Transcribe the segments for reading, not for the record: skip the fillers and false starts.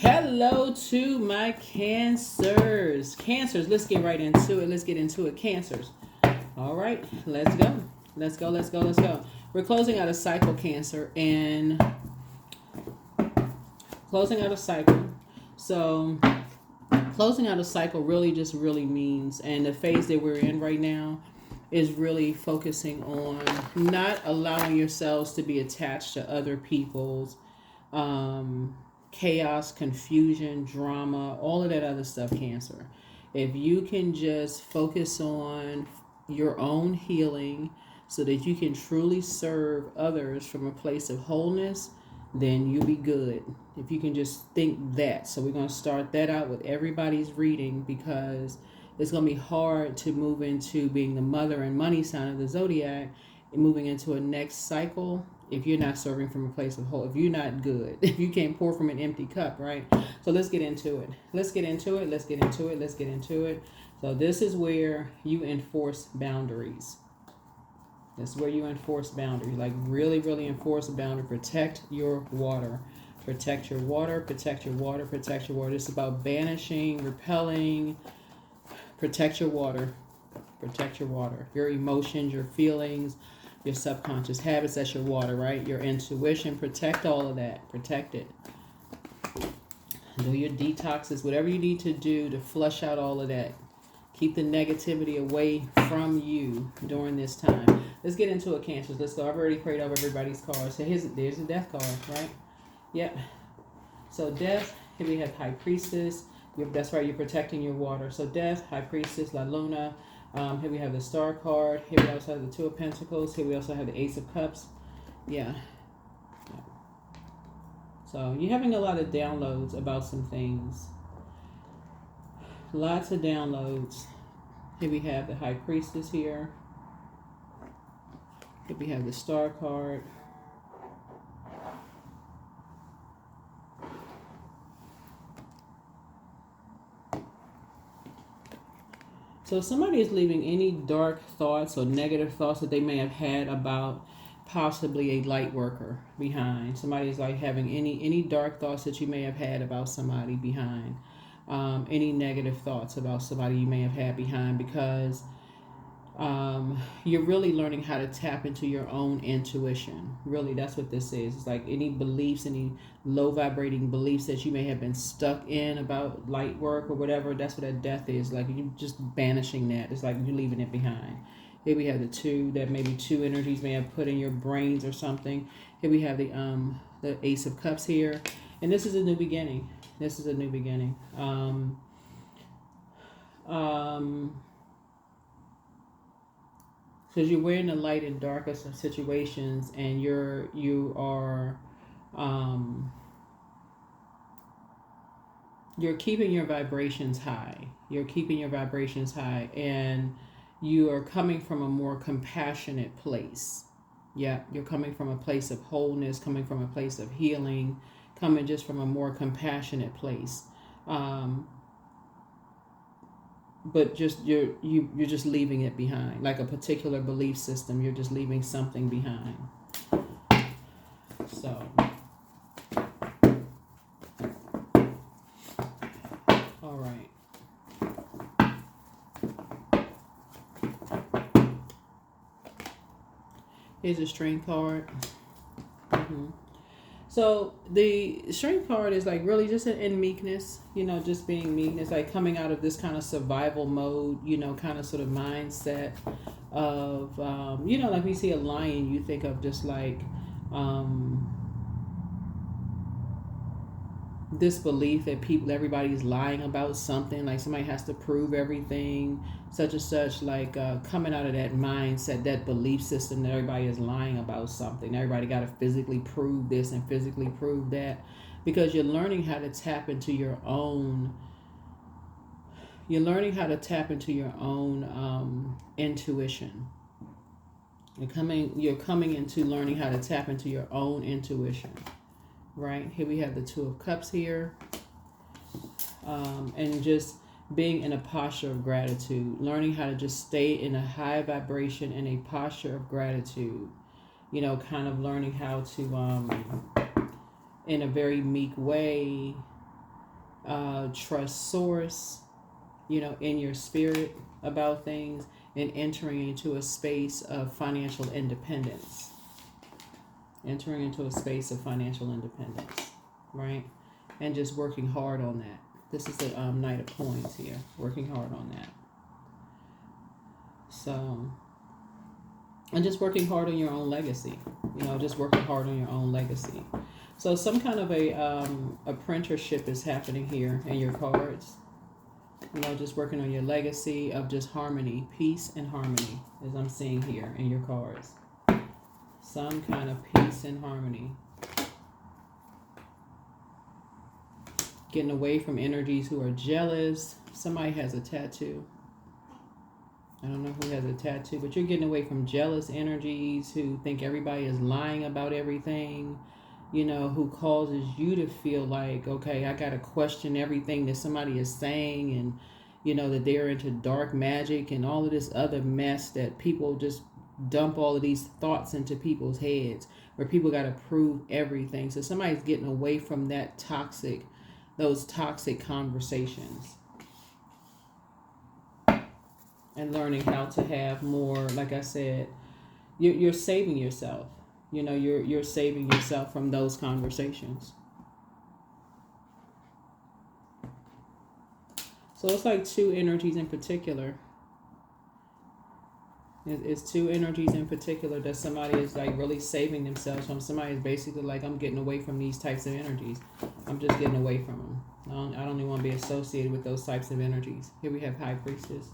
Hello to my cancers. Cancers, let's get right into it. Let's get into it. Cancers. All right, let's go. Let's go, let's go, let's go. We're closing out a cycle, Cancer, and closing out a cycle. So, closing out a cycle really just really means, and the phase that we're in right now is really focusing on not allowing yourselves to be attached to other people's um, chaos, confusion, drama, all of that other stuff, Cancer. If you can just focus on your own healing so that you can truly serve others from a place of wholeness, then you'll be good. If you can just think that. So we're going to start that out with everybody's reading because it's going to be hard to move into being the mother and money sign of the zodiac and moving into a next cycle if you're not serving from a place of whole, if you're not good, if you can't pour from an empty cup, right? So let's get into it. Let's get into it. Let's get into it. Let's get into it. So this is where you enforce boundaries. This is where you enforce boundaries. Like really, really enforce a boundary. Protect your water. Protect your water. Protect your water. Protect your water. It's about banishing, repelling. Protect your water. Protect your water. Your emotions, your feelings, your subconscious habits, that's your water, right? Your intuition, protect all of that. Protect it. Do your detoxes, whatever you need to do to flush out all of that. Keep the negativity away from you during this time. Let's get into it, Cancers. Let's go. I've already prayed over everybody's cards. So there's a death card, right? Yep. So death, here we have High Priestess. That's right, you're protecting your water. So death, High Priestess, La Luna. Here we have the Star card. Here we also have the Two of Pentacles. Here we also have the Ace of Cups. Yeah. So you're having a lot of downloads about some things. Lots of downloads. Here we have the High Priestess here. Here we have the Star card. So somebody is leaving any dark thoughts or negative thoughts that they may have had about possibly a light worker behind. Somebody's like having any dark thoughts that you may have had about somebody behind. Any negative thoughts about somebody you may have had behind because you're really learning how to tap into your own intuition. Really, that's what this is. It's like any beliefs, any low vibrating beliefs that you may have been stuck in about light work or whatever. That's what that death is. Like you just banishing that. It's like you're leaving it behind. Here we have the two that maybe two energies may have put in your brains or something. Here we have the Ace of Cups here, and this is a new beginning. This is a new beginning. Because you're wearing the light in darker situations, and you are you're keeping your vibrations high. You're keeping your vibrations high, and you are coming from a more compassionate place. Yeah, you're coming from a place of wholeness, coming from a place of healing, coming just from a more compassionate place. But just you're just leaving it behind, like a particular belief system. You're just leaving something behind. So, all right. Here's a Strength card. So the Strength card is like really just in meekness, just being meekness, like coming out of this kind of survival mode, kind of sort of mindset of, like we see a lion, you think of just like this belief that everybody's lying about something, like somebody has to prove everything, such and such, like coming out of that mindset, that belief system that everybody is lying about something. Everybody got to physically prove this and physically prove that, because you're learning how to tap into your own. You're learning how to tap into your own intuition. You're coming into learning how to tap into your own intuition. Right, here we have the Two of Cups here, and just being in a posture of gratitude, learning how to just stay in a high vibration in a posture of gratitude, kind of learning how to in a very meek way trust source, in your spirit about things, and entering into a space of financial independence. Entering into a space of financial independence, right? And just working hard on that. This is the Knight of Coins here, working hard on that. So, and just working hard on your own legacy, just working hard on your own legacy. So some kind of a apprenticeship is happening here in your cards. Just working on your legacy of just harmony, peace and harmony, as I'm seeing here in your cards. Some kind of peace and harmony. Getting away from energies who are jealous. Somebody has a tattoo. I don't know who has a tattoo, but you're getting away from jealous energies who think everybody is lying about everything, who causes you to feel like, okay, I got to question everything that somebody is saying, and, that they're into dark magic and all of this other mess that people just dump all of these thoughts into people's heads where people got to prove everything. So somebody's getting away from those toxic conversations and learning how to have more, like I said, you're saving yourself. You're saving yourself from those conversations. So it's like two energies in particular. It's two energies in particular that somebody is like really saving themselves from. Somebody is basically like, I'm getting away from these types of energies. I'm just getting away from them. I don't even want to be associated with those types of energies. Here we have High Priestess.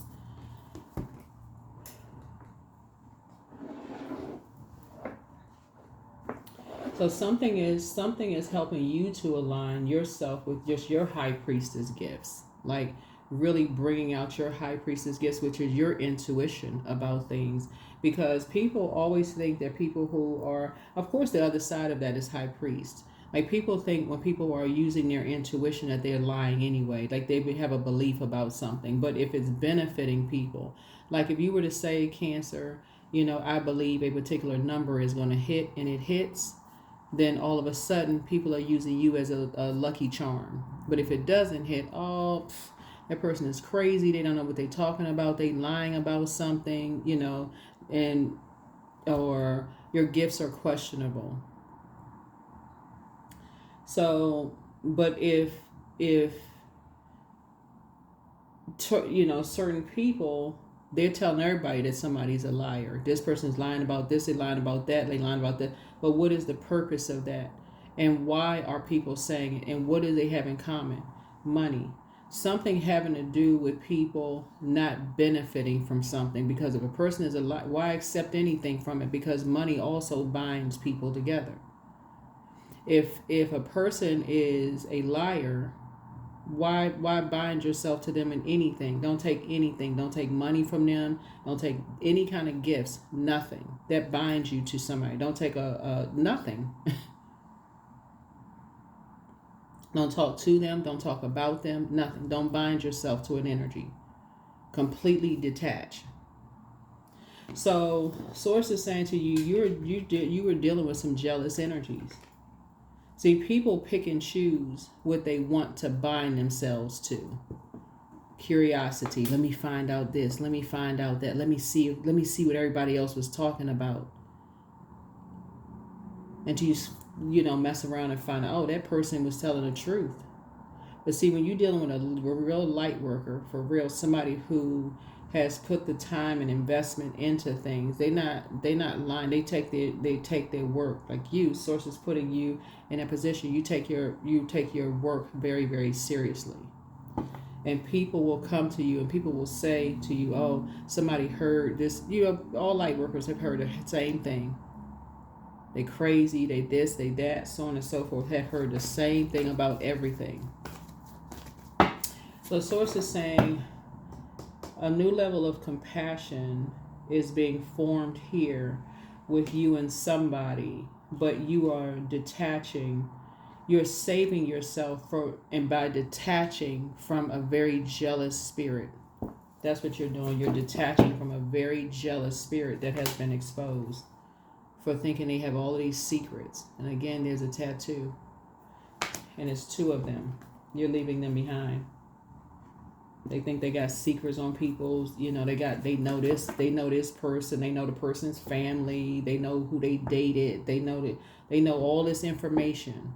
So something is helping you to align yourself with just your High Priestess gifts. Like really bringing out your High Priestess gifts, which is your intuition about things. Because people always think that people who are, of course, the other side of that is High Priest. Like people think when people are using their intuition that they're lying anyway. Like they have a belief about something. But if it's benefiting people, like if you were to say, Cancer, I believe a particular number is going to hit, and it hits, then all of a sudden people are using you as a lucky charm. But if it doesn't hit, that person is crazy. They don't know what they're talking about. They lying about something, and or your gifts are questionable. So, but if certain people, they're telling everybody that somebody's a liar. This person's lying about this, they're lying about that, they're lying about that. But what is the purpose of that? And why are people saying it? And what do they have in common? Money. Something having to do with people not benefiting from something. Because if a person is a liar, why accept anything from it? Because money also binds people together. If a person is a liar, why bind yourself to them in anything? Don't take anything. Don't take money from them. Don't take any kind of gifts. Nothing that binds you to somebody. Don't take a nothing. Don't talk to them. Don't talk about them. Nothing. Don't bind yourself to an energy. Completely detach. So Source is saying to you, you were dealing with some jealous energies. See, people pick and choose what they want to bind themselves to. Curiosity. Let me find out this. Let me find out that. Let me see what everybody else was talking about. And to mess around and find out, that person was telling the truth. But see, when you're dealing with a real light worker, for real, somebody who has put the time and investment into things, they're not lying. They take their work. Like you, Source is putting you in a position. You take your work very, very seriously. And people will come to you and people will say to you, oh, somebody heard this. All light workers have heard the same thing. They crazy, they this, they that, so on and so forth, have heard the same thing about everything. So Source is saying a new level of compassion is being formed here with you and somebody, but you are detaching. You're saving yourself by detaching from a very jealous spirit. That's what you're doing. You're detaching from a very jealous spirit that has been exposed for thinking they have all of these secrets. And again, there's a tattoo. And it's two of them. You're leaving them behind. They think they got secrets on people. You know, they know this person. They know the person's family. They know who they dated. They know all this information.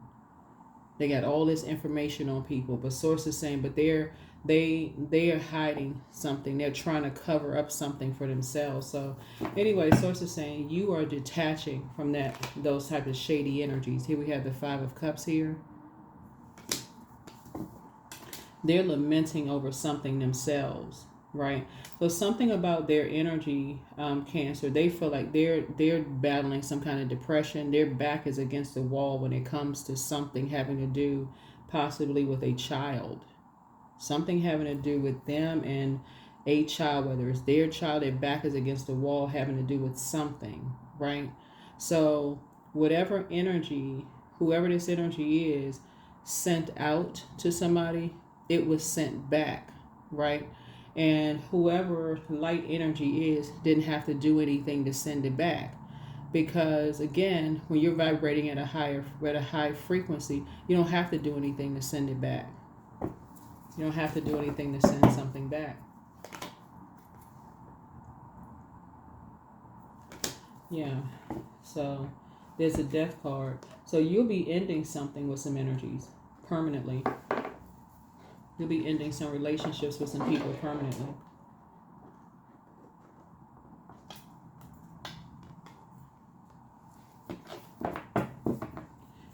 They got all this information on people. But source is saying, but they are hiding something. They're trying to cover up something for themselves. So anyway, source is saying you are detaching from those type of shady energies. Here we have the 5 of Cups here. They're lamenting over something themselves, right? So something about their energy, Cancer, they feel like they're battling some kind of depression. Their back is against the wall when it comes to something having to do possibly with a child. Something having to do with them and a child, whether it's their child, their back is against the wall having to do with something, right? So whatever energy, whoever this energy is, sent out to somebody, it was sent back, right? And whoever light energy is didn't have to do anything to send it back. Because again, when you're vibrating at a high frequency, you don't have to do anything to send it back. You don't have to do anything to send something back. Yeah. So there's a Death card. So you'll be ending something with some energies permanently. You'll be ending some relationships with some people permanently.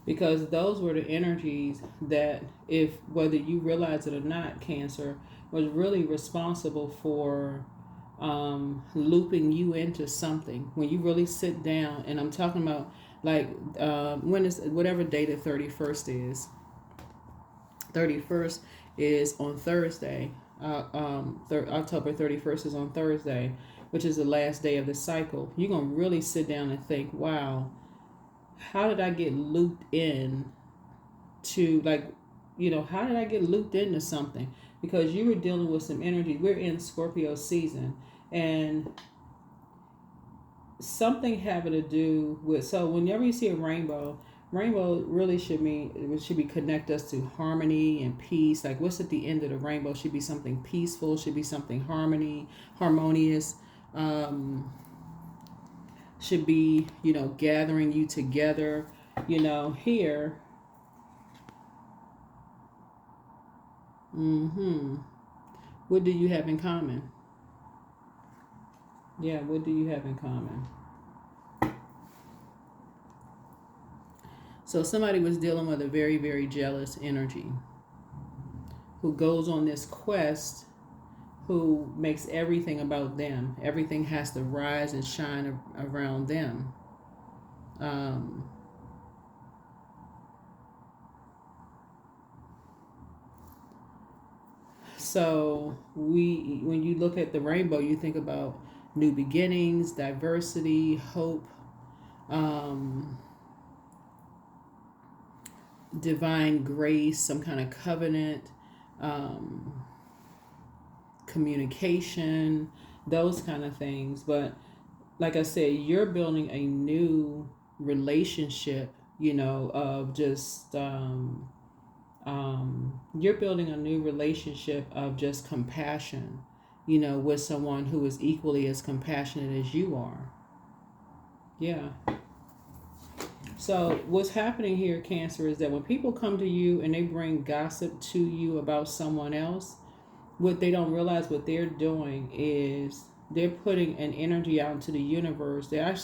Because those were the energies that, if whether you realize it or not, Cancer, was really responsible for looping you into something. When you really sit down, and I'm talking about like when is whatever day the 31st is. 31st is on Thursday. October 31st is on Thursday, which is the last day of the cycle. You're going to really sit down and think, wow, how did I get looped in to, like, you know, how did I get looped into something? Because you were dealing with some energy. We're in Scorpio season, and something having to do with, so whenever you see a rainbow really should be connect us to harmony and peace. Like, what's at the end of the rainbow should be something peaceful, should be something harmonious, should be, you know, gathering you together. You know, here, what do you have in common? Yeah, what do you have in common? So somebody was dealing with a very, very jealous energy, who goes on this quest, who makes everything about them. Everything has to rise and shine around them. So when you look at the rainbow, you think about new beginnings, diversity, hope, divine grace, some kind of covenant, communication, those kind of things. But like I said, you're building a new relationship, you know, of just you're building a new relationship of just compassion, you know, with someone who is equally as compassionate as you are. Yeah. So what's happening here, Cancer, is that when people come to you and they bring gossip to you about someone else, what they don't realize what they're doing is they're putting an energy out into the universe. They're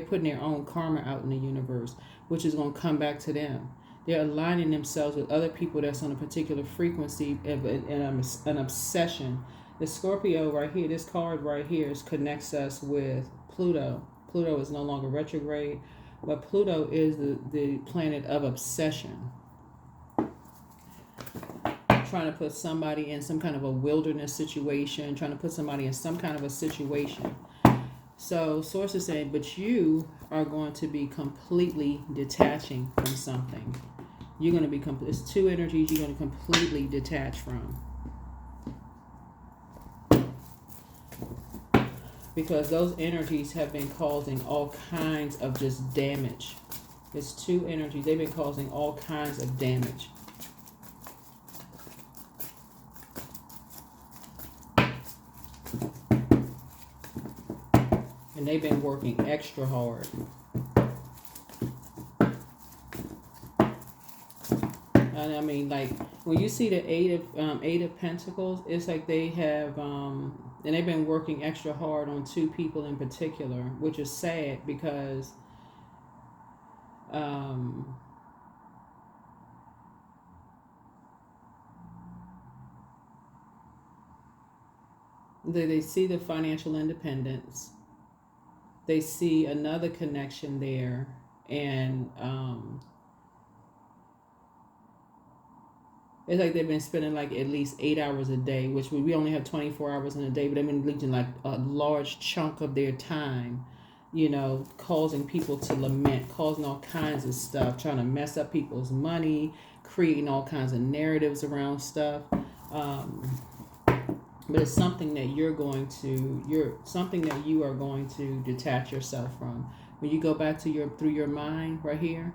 putting their own karma out in the universe, which is going to come back to them. They're aligning themselves with other people that's on a particular frequency and an obsession. The Scorpio right here, this card right here, connects us with Pluto. Pluto is no longer retrograde, but Pluto is the planet of obsession. Trying to put somebody in some kind of a wilderness situation, trying to put somebody in some kind of a situation. So source is saying, but you are going to be completely detaching from something. You're going to be, it's two energies you're going to completely detach from. Because those energies have been causing all kinds of just damage. It's two energies. They've been causing all kinds of damage. and they've been working extra hard. And I mean, like when you see the Eight of Pentacles, it's like they have and they've been working extra hard on two people in particular, which is sad because they see the financial independence. They see another connection there, and it's like they've been spending like at least 8 hours a day, which we only have 24 hours in a day, but they've been leeching like a large chunk of their time, you know, causing people to lament, causing all kinds of stuff, trying to mess up people's money, creating all kinds of narratives around stuff. But it's something that you are going to detach yourself from. When you go back to through your mind right here,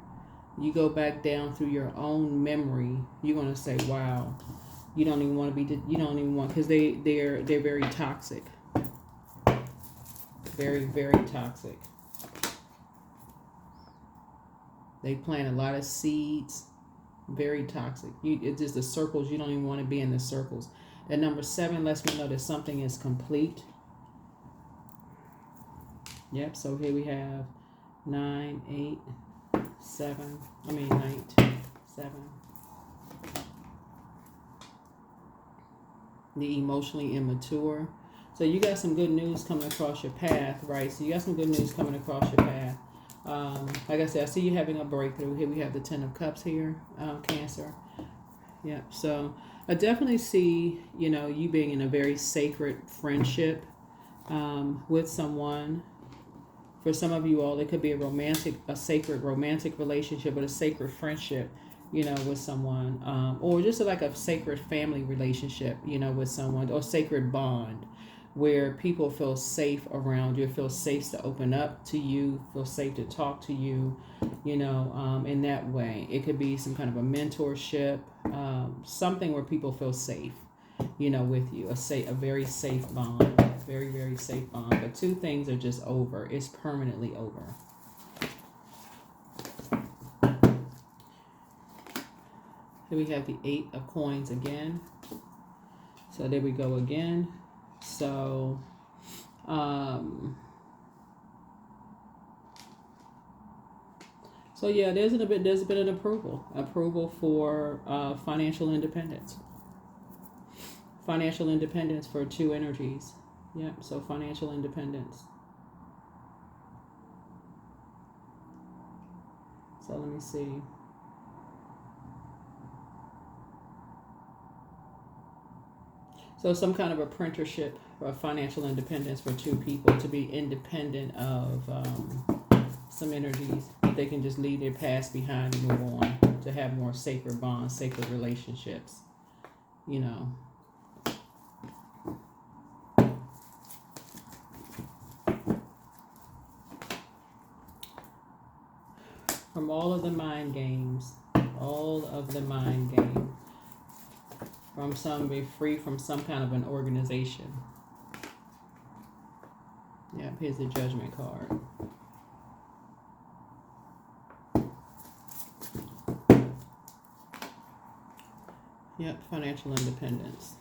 you go back down through your own memory, you're going to say, wow, you don't even want, because they're very toxic. Very, very toxic. They plant a lot of seeds. Very toxic. It's just the circles. You don't even want to be in the circles. And number 7 lets me know that something is complete. Yep, so here we have 9, 8, 7. 7. The emotionally immature. So you got some good news coming across your path, right? So you got some good news coming across your path. Like I said, I see you having a breakthrough. Here we have the 10 of Cups here, Cancer. Yeah, so I definitely see, you being in a very sacred friendship with someone. For some of you all, it could be a sacred romantic relationship, but a sacred friendship, with someone, or just like a sacred family relationship, with someone, or sacred bond, where people feel safe around you, feel safe to open up to you, feel safe to talk to you, in that way. It could be some kind of a mentorship, something where people feel safe, with you, a very safe bond, very, very safe bond. But two things are just over. It's permanently over. Here we have the 8 of Coins again. So there we go again. So, yeah, there's been an approval for financial independence. Financial independence for 2 energies. Yep. So financial independence. So let me see. So some kind of apprenticeship or financial independence for 2 people to be independent of some energies. They can just leave their past behind and move on, to have more sacred bonds, sacred relationships, From all of the mind games, be free from some kind of an organization. Yep, here's the Judgment card. Yep, financial independence.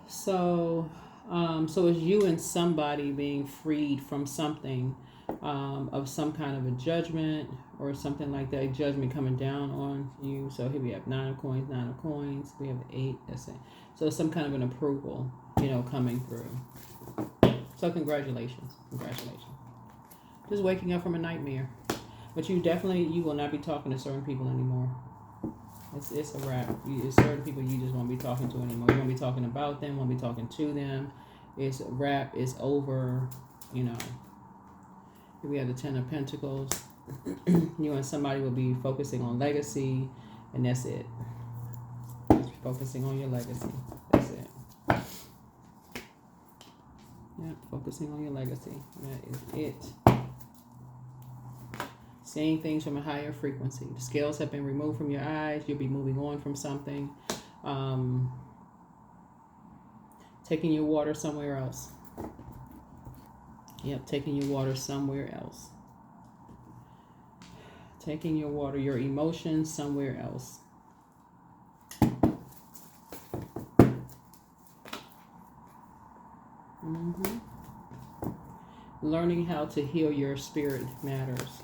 So it's you and somebody being freed from something, of some kind of a judgment or something like that. A judgment coming down on you. So here we have 9 of Coins, 9 of Coins. We have 8. That's it. So some kind of an approval, coming through. So congratulations. Just waking up from a nightmare. But you will not be talking to certain people anymore. It's a wrap. It's certain people you just won't be talking to anymore. You won't be talking about them, won't be talking to them. It's a wrap. It's over. Here we have the 10 of Pentacles. You and somebody will be focusing on legacy, and that's it. Just focusing on your legacy. That's it. Yeah, focusing on your legacy. That is it. Seeing things from a higher frequency. The scales have been removed from your eyes. You'll be moving on from something. Taking your water somewhere else. Yep, taking your water somewhere else. Taking your water, your emotions somewhere else. Learning how to heal your spirit matters.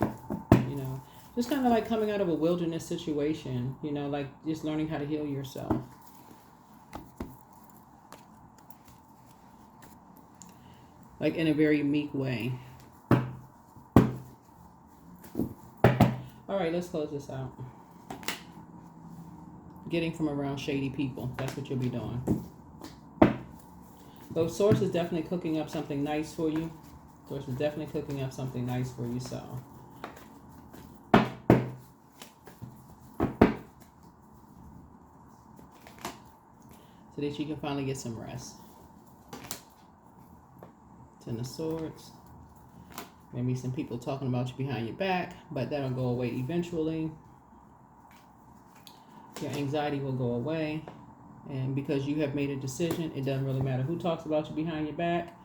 You know, just kind of like coming out of a wilderness situation, you know, like just learning how to heal yourself. Like in a very meek way. All right, let's close this out. Getting from around shady people. That's what you'll be doing. So Source is definitely cooking up something nice for you. Source is definitely cooking up something nice for you. So that you can finally get some rest. Ten of Swords. Maybe some people talking about you behind your back, but that'll go away eventually. Your anxiety will go away. And because you have made a decision, it doesn't really matter who talks about you behind your back.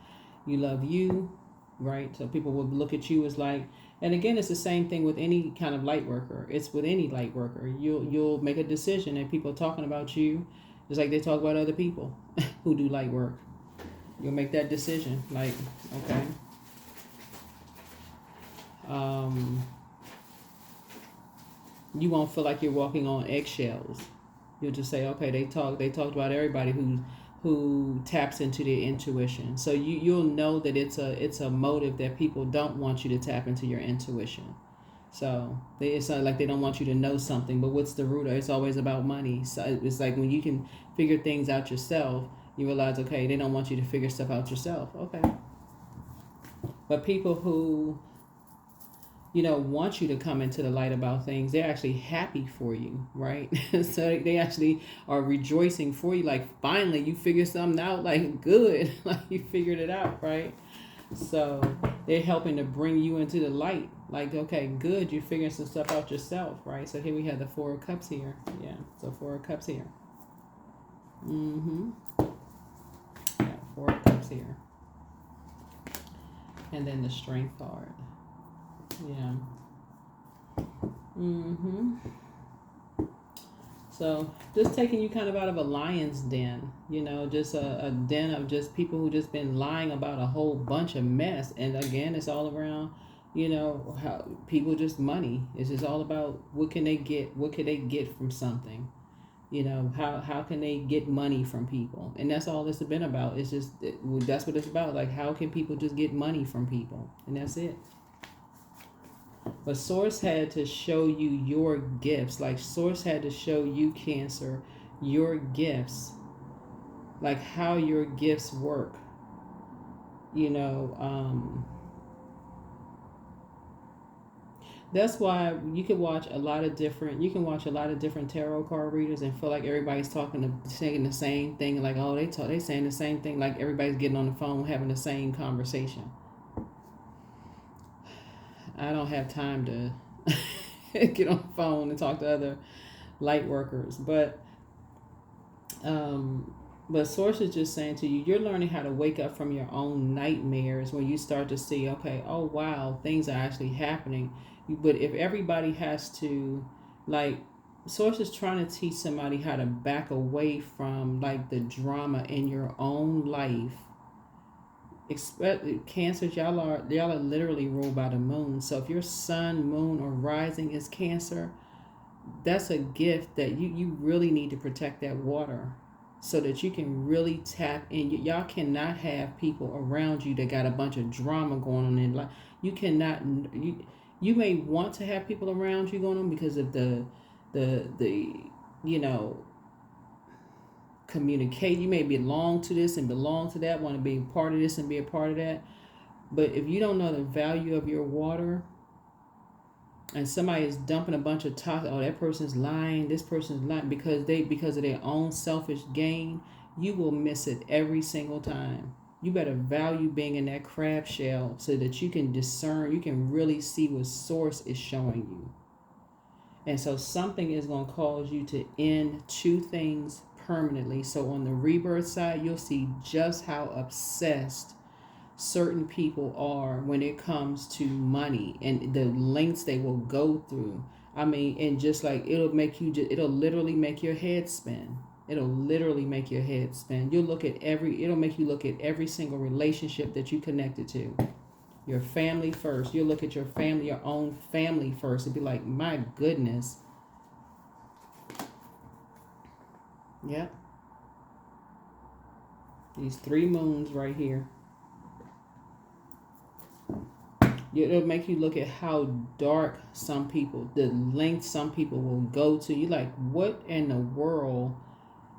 You love you, right? So people will look at you as like, and again, it's the same thing with any kind of light worker. It's with any light worker. You'll make a decision and people talking about you, just like they talk about other people who do light work. You'll make that decision, like, okay. You won't feel like you're walking on eggshells. You'll just say, okay, they talked about everybody who taps into their intuition. So you'll know that it's a motive that people don't want you to tap into your intuition. So it's not like they don't want you to know something, but what's the root of it? It's always about money. So it's like when you can figure things out yourself, you realize, okay, they don't want you to figure stuff out yourself. Okay. But people who, you know, want you to come into the light about things, they're actually happy for you, right? So they actually are rejoicing for you. Like, finally, you figured something out, like, good. Like, you figured it out, right? So they're helping to bring you into the light. Like, okay, good, you're figuring some stuff out yourself, right? So here we have the Four of Cups here. Yeah, so Four of Cups here. Yeah, Four of Cups here. And then the Strength card. Yeah. So just taking you kind of out of a lion's den, you know, just a den of just people who just been lying about a whole bunch of mess. And again, it's all around, you know, how people just money. It's just all about what can they get? What can they get from something? You know, how can they get money from people? And that's all it's been about. It's just, that's what it's about. Like, how can people just get money from people? And that's it. But Source had to show you your gifts. Like, Source had to show you, Cancer, your gifts. Like, how your gifts work. You know, that's why you can watch a lot of different tarot card readers and feel like everybody's saying the same thing. Like, oh, they saying the same thing. Like, everybody's getting on the phone having the same conversation. I don't have time to get on the phone and talk to other light workers, but Source is just saying to you, you're learning how to wake up from your own nightmares when you start to see, okay, oh wow, things are actually happening. But if everybody has to, like, Source is trying to teach somebody how to back away from, like, the drama in your own life. Cancers, y'all are literally ruled by the moon. So if your sun, moon, or rising is Cancer, that's a gift that you really need to protect that water so that you can really tap in. Y'all cannot have people around you that got a bunch of drama going on in life. You cannot. You may want to have people around you going on because of the you know, communicate. You may belong to this and belong to that, want to be a part of this and be a part of that. But if you don't know the value of your water, and somebody is dumping a bunch of talk, oh, that person's lying, this person's lying, because of their own selfish gain, you will miss it every single time. You better value being in that crab shell so that you can discern, you can really see what Source is showing you. And so something is going to cause you to end two things permanently. So on the rebirth side, you'll see just how obsessed certain people are when it comes to money and the lengths they will go through. I mean, and just like it'll literally make your head spin. It'll literally make your head spin. It'll make you look at every single relationship that you connected to. Your family first. You'll look at your family, your own family first, and be like, my goodness. Yep. These 3 moons right here. It'll make you look at how dark some people, the length some people will go to. You like, what in the world?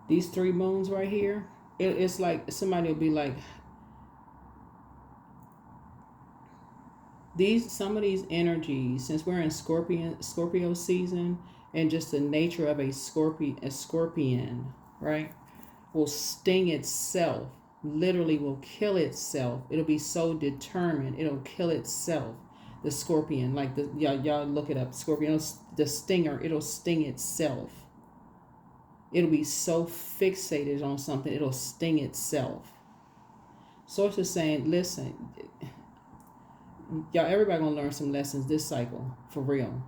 These 3 moons right here. It's like somebody will be like, some of these energies, since we're in Scorpio season, and just the nature of a scorpion, right, will sting itself, literally will kill itself. It'll be so determined, it'll kill itself. The scorpion, like y'all look it up. Scorpion, the stinger, it'll sting itself. It'll be so fixated on something, it'll sting itself. Source is saying, listen, y'all, everybody gonna learn some lessons this cycle, for real.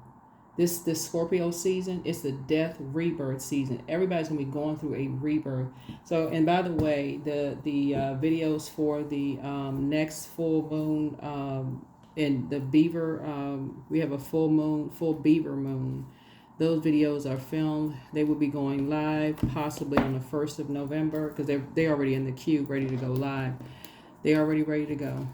This Scorpio season, it's the death rebirth season. Everybody's gonna be going through a rebirth. So, and by the way, the videos for the next full moon in the beaver, we have a full beaver moon. Those videos are filmed. They will be going live possibly on the 1st of November, because they're already in the queue, ready to go live. They're already ready to go.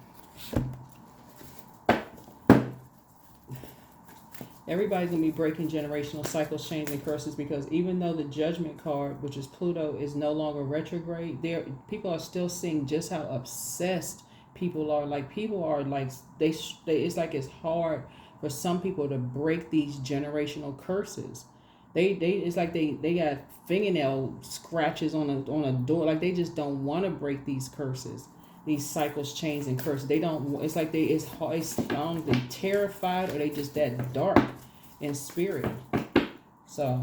Everybody's going to be breaking generational cycles, chains, and curses, because even though the Judgment card, which is Pluto, is no longer retrograde, people are still seeing just how obsessed people are. Like, people are like, it's like it's hard for some people to break these generational curses. It's like they got fingernail scratches on a door. Like, they just don't want to break these curses. These cycles, chains, and curses. They don't. It's like they're terrified, or they just that dark in spirit. So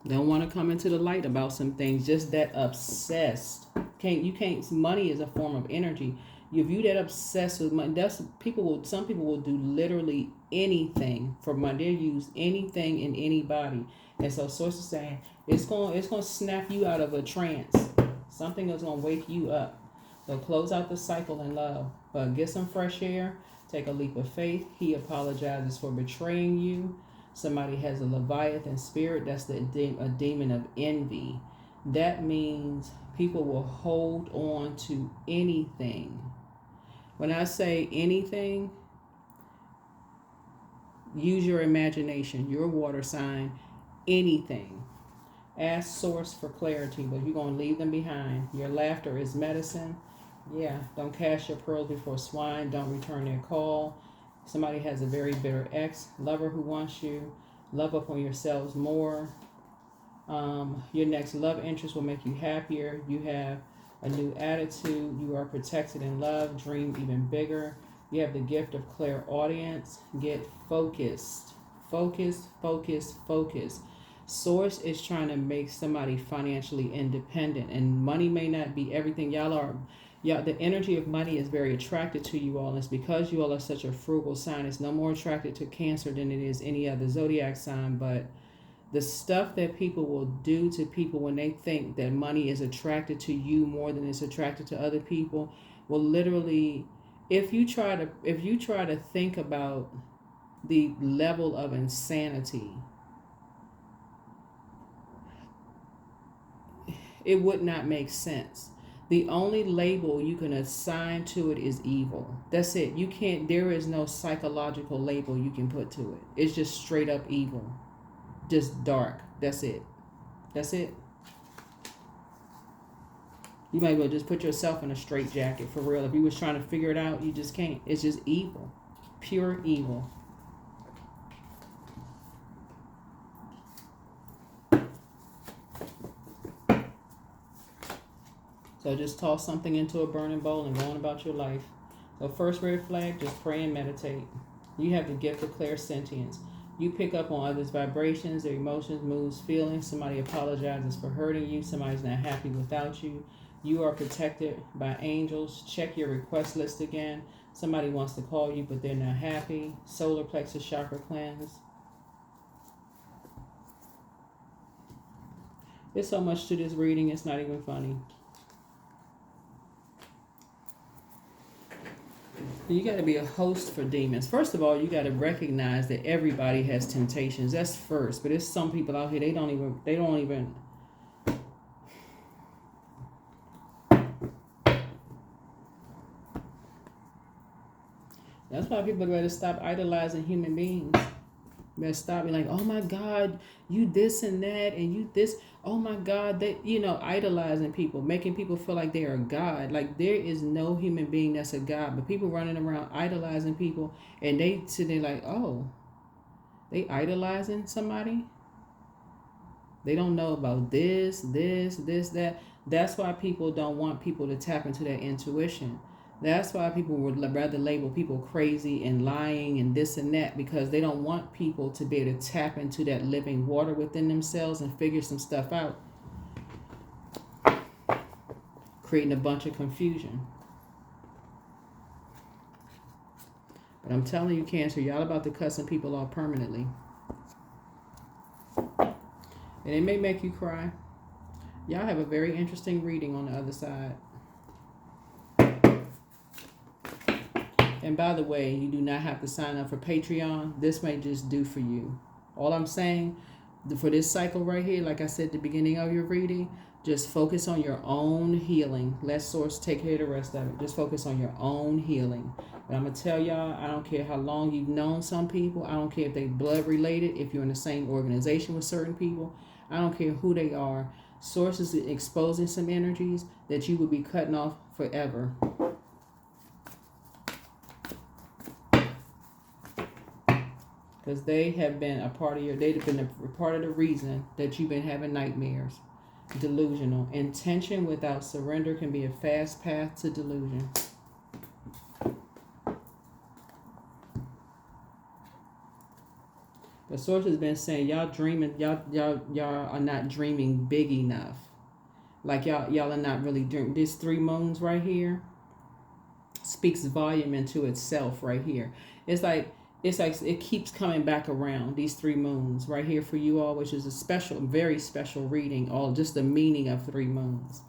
they don't want to come into the light about some things. Just that obsessed. Money is a form of energy. If you that obsessed with money, some people will do literally anything for money. They'll use anything and anybody. And so source is saying it's gonna snap you out of a trance. Something is going to wake you up. So close out the cycle in love. But get some fresh air. Take a leap of faith. He apologizes for betraying you. Somebody has a Leviathan spirit. That's a demon of envy. That means people will hold on to anything. When I say anything, use your imagination. Your water sign. Anything. Ask source for clarity, but you're going to leave them behind. Your laughter is medicine. Yeah, don't cast your pearls before swine. Don't return their call. Somebody has a very bitter ex, lover who wants you. Love up on yourselves more. Your next love interest will make you happier. You have a new attitude. You are protected in love. Dream even bigger. You have the gift of clairaudience. Get focused. Focus, focus, focus. Source is trying to make somebody financially independent, and money may not be everything. The energy of money is very attracted to you all. And it's because you all are such a frugal sign. It's no more attracted to Cancer than it is any other zodiac sign. But the stuff that people will do to people when they think that money is attracted to you more than it's attracted to other people will literally, if you try to think about the level of insanity, it would not make sense. The only label you can assign to it is evil. That's it. There is no psychological label you can put to it. It's just straight up evil. Just dark. That's it. That's it. You might as well just put yourself in a straitjacket, for real. If you was trying to figure it out, you just can't. It's just evil. Pure evil. So just toss something into a burning bowl and go on about your life. So first red flag, just pray and meditate. You have the gift of clairsentience. You pick up on others' vibrations, their emotions, moods, feelings. Somebody apologizes for hurting you. Somebody's not happy without you. You are protected by angels. Check your request list again. Somebody wants to call you, but they're not happy. Solar plexus chakra cleanse. There's so much to this reading, it's not even funny. You got to be a host for demons. First of all, you got to recognize that everybody has temptations. That's first. But there's some people out here, they don't even. That's why people better stop idolizing human beings. Better stop being like, oh my God, you this and that, and you this. Oh my God, that, idolizing people, making people feel like they are a God. Like, there is no human being that's a God. But people running around idolizing people, and they sit there like, oh, they idolizing somebody. They don't know about this, that. That's why people don't want people to tap into their intuition. That's why people would rather label people crazy and lying and this and that, because they don't want people to be able to tap into that living water within themselves and figure some stuff out, creating a bunch of confusion. But I'm telling you, Cancer, y'all about to cut some people off permanently. And it may make you cry. Y'all have a very interesting reading on the other side. And by the way, you do not have to sign up for Patreon. This may just do for you. All I'm saying, for this cycle right here, like I said at the beginning of your reading, just focus on your own healing. Let Source take care of the rest of it. Just focus on your own healing. But I'm going to tell y'all, I don't care how long you've known some people. I don't care if they blood related, if you're in the same organization with certain people. I don't care who they are. Source is exposing some energies that you will be cutting off forever. Because they have been a part of they've been a part of the reason that you've been having nightmares. Delusional. Intention without surrender can be a fast path to delusion. The Source has been saying y'all dreaming, y'all are not dreaming big enough. Like y'all are not really dreaming. This 3 moons right here speaks volume into itself right here. It's like it keeps coming back around, these 3 moons right here for you all, which is a special, very special reading, all just the meaning of 3 moons.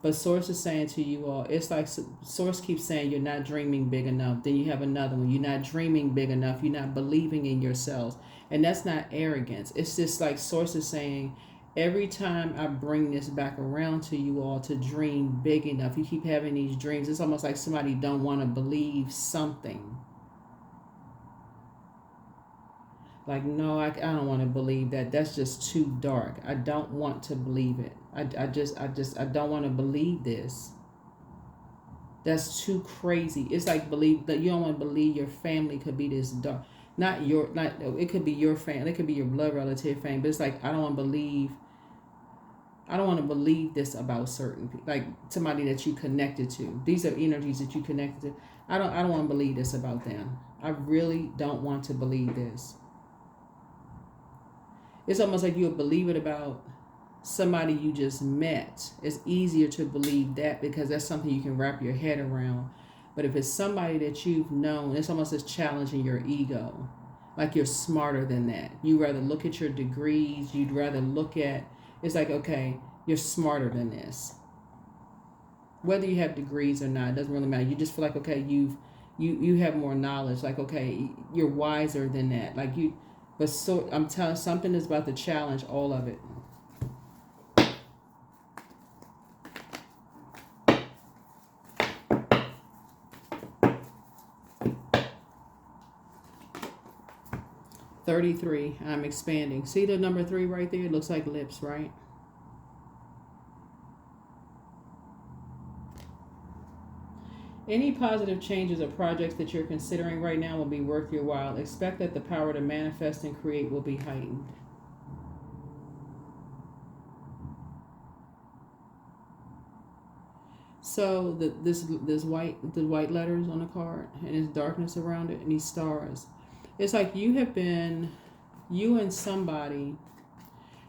But Source is saying to you all, it's like Source keeps saying you're not dreaming big enough. Then you have another one. You're not dreaming big enough. You're not believing in yourselves. And that's not arrogance. It's just like Source is saying, every time I bring this back around to you all to dream big enough, you keep having these dreams. It's almost like somebody don't want to believe something. Like, no, I don't want to believe that. That's just too dark. I don't want to believe it. I don't want to believe this. That's too crazy. It's like believe that you don't want to believe your family could be this dark. It could be your family. It could be your blood relative family. But it's like, I don't want to believe this about certain people, like somebody that you connected to. These are energies that you connected to. I don't want to believe this about them. I really don't want to believe this. It's almost like you'll believe it about somebody you just met. It's easier to believe that because that's something you can wrap your head around. But if it's somebody that you've known, it's almost as challenging your ego. Like you're smarter than that. You rather look at your degrees. You'd rather look at, it's like, okay, you're smarter than this. Whether you have degrees or not, it doesn't really matter. You just feel like, okay, you have more knowledge. Like, okay, you're wiser than that. Like you. But so I'm telling something is about to challenge all of it. $33. I'm expanding. See the number 3 right there? It looks like lips, right? Any positive changes or projects that you're considering right now will be worth your while. Expect that the power to manifest and create will be heightened. So the white letters on the card, and there's darkness around it, and these stars. It's like you have been you and somebody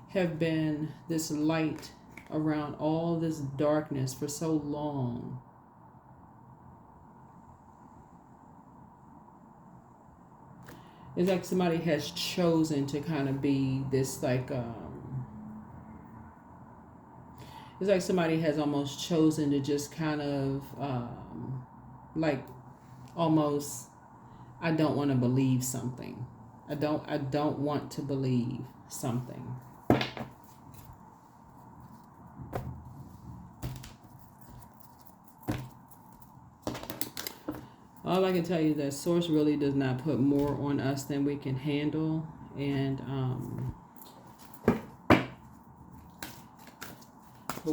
have been this light around all this darkness for so long. It's like somebody has chosen to kind of be this like, it's like somebody has almost chosen to just kind of like almost, I don't want to believe something. I don't want to believe something. All I can tell you is that Source really does not put more on us than we can handle. And, but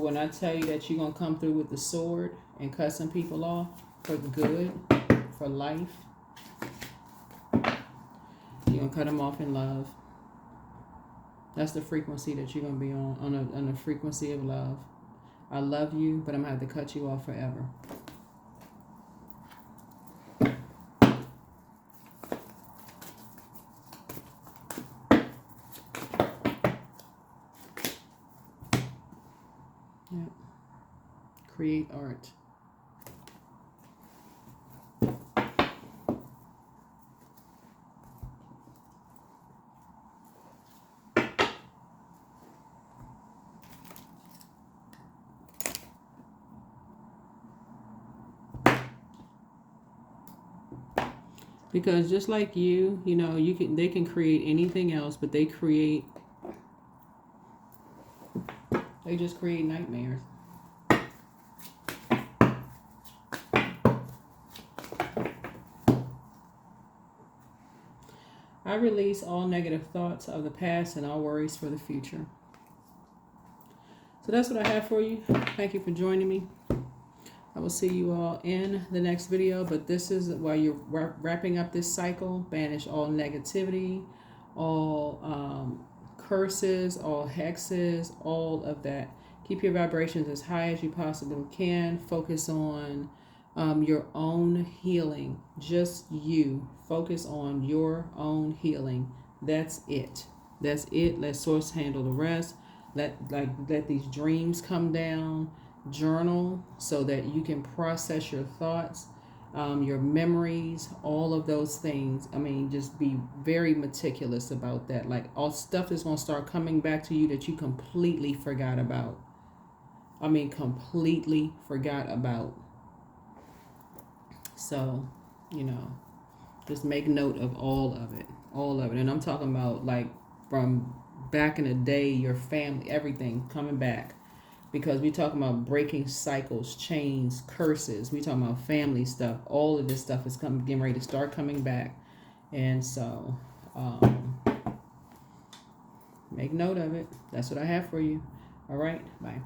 when I tell you that you're going to come through with the sword and cut some people off for good, for life, you're going to cut them off in love. That's the frequency that you're going to be on a frequency of love. I love you, but I'm going to have to cut you off forever. Yep. Create art. Because just like you know, they can create anything else, but they just create nightmares. I release all negative thoughts of the past and all worries for the future. So that's what I have for you. Thank you for joining me. I will see you all in the next video, but this is while you're wrapping up this cycle. Banish all negativity, all curses, all hexes, all of that. Keep your vibrations as high as you possibly can. Focus on your own healing. Just you. Focus on your own healing. That's it. That's it. Let Source handle the rest. Let these dreams come down. Journal so that you can process your thoughts, your memories, all of those things. I mean, just be very meticulous about that. Like, all stuff is going to start coming back to you that you completely forgot about. I mean, completely forgot about. So, just make note of all of it. All of it. And I'm talking about like from back in the day, your family, everything coming back. Because we talking about breaking cycles, chains, curses. We talking about family stuff. All of this stuff is getting ready to start coming back. And so, make note of it. That's what I have for you. All right. Bye.